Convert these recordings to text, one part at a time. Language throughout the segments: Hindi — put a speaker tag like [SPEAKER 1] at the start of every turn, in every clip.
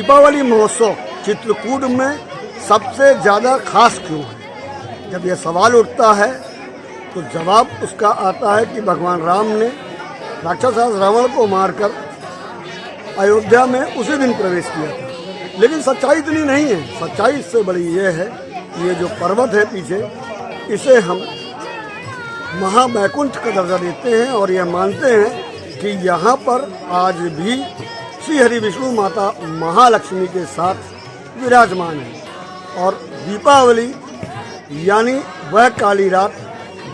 [SPEAKER 1] दीपावली महोत्सव चित्रकूट में सबसे ज़्यादा खास क्यों है? जब यह सवाल उठता है तो जवाब उसका आता है कि भगवान राम ने राक्षस रावण को मारकर अयोध्या में उसी दिन प्रवेश किया था। लेकिन सच्चाई इतनी नहीं है। सच्चाई इससे बड़ी ये है कि ये जो पर्वत है पीछे, इसे हम महावैकुंठ का दर्जा देते हैं और यह मानते हैं कि यहाँ पर आज भी श्री हरि विष्णु माता महालक्ष्मी के साथ विराजमान है। और दीपावली यानी वह काली रात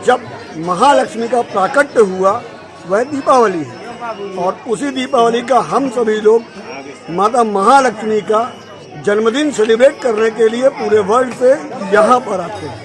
[SPEAKER 1] जब महालक्ष्मी का प्राकट्य हुआ, वह दीपावली है। और उसी दीपावली का हम सभी लोग माता महालक्ष्मी का जन्मदिन सेलिब्रेट करने के लिए पूरे वर्ल्ड से यहाँ पर आते हैं।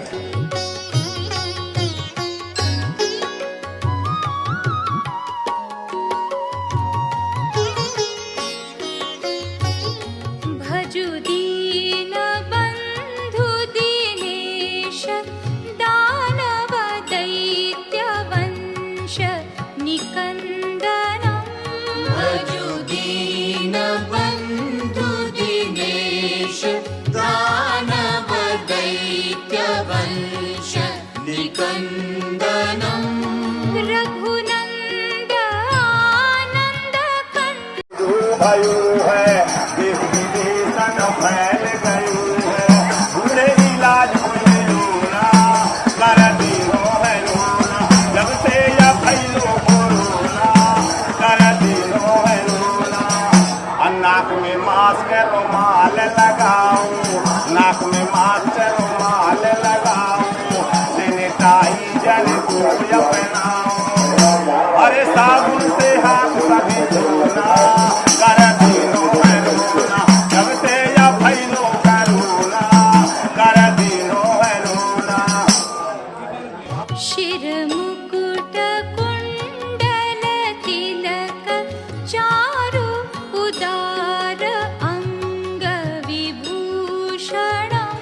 [SPEAKER 2] नाक में मास्क रुमाल लगाओ, नाक में मास्क रुमाल लगाओ, सैनिटाइजर को अपनाओ, अरे साबुन से हाथ सभी धोना, कर दिनो है रोना, जब से या फैलो करोना, कर दिनो है रोना।
[SPEAKER 3] शिर मुकुट कुंडल तिलक चारु उदार अंग विभूषणम्।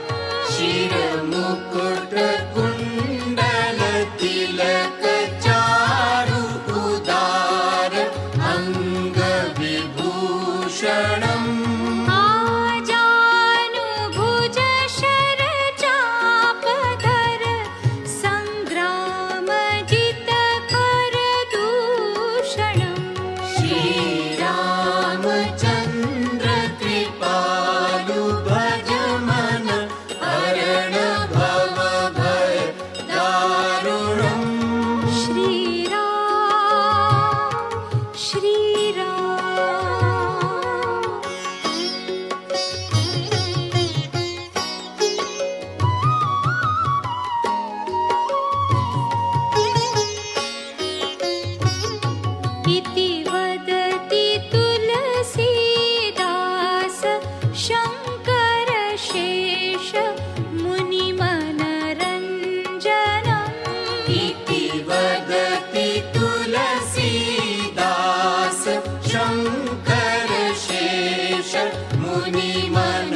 [SPEAKER 4] शिर मुकुट कुंडल तिलक चारु उदार अंग विभूषणम्।
[SPEAKER 3] आजानुभुज शर चापधर संग्राम जित कर दूषणम्।
[SPEAKER 4] श्रीरामचंद्र कृपालु भज मन हरण भव भय दारुणम्।
[SPEAKER 3] श्रीराम इति वदति तुलसीदास शंकर शेष मुनिमनरञ्जनम्।
[SPEAKER 4] इति वदति तुलसीदास शंकर शेष मुनिमन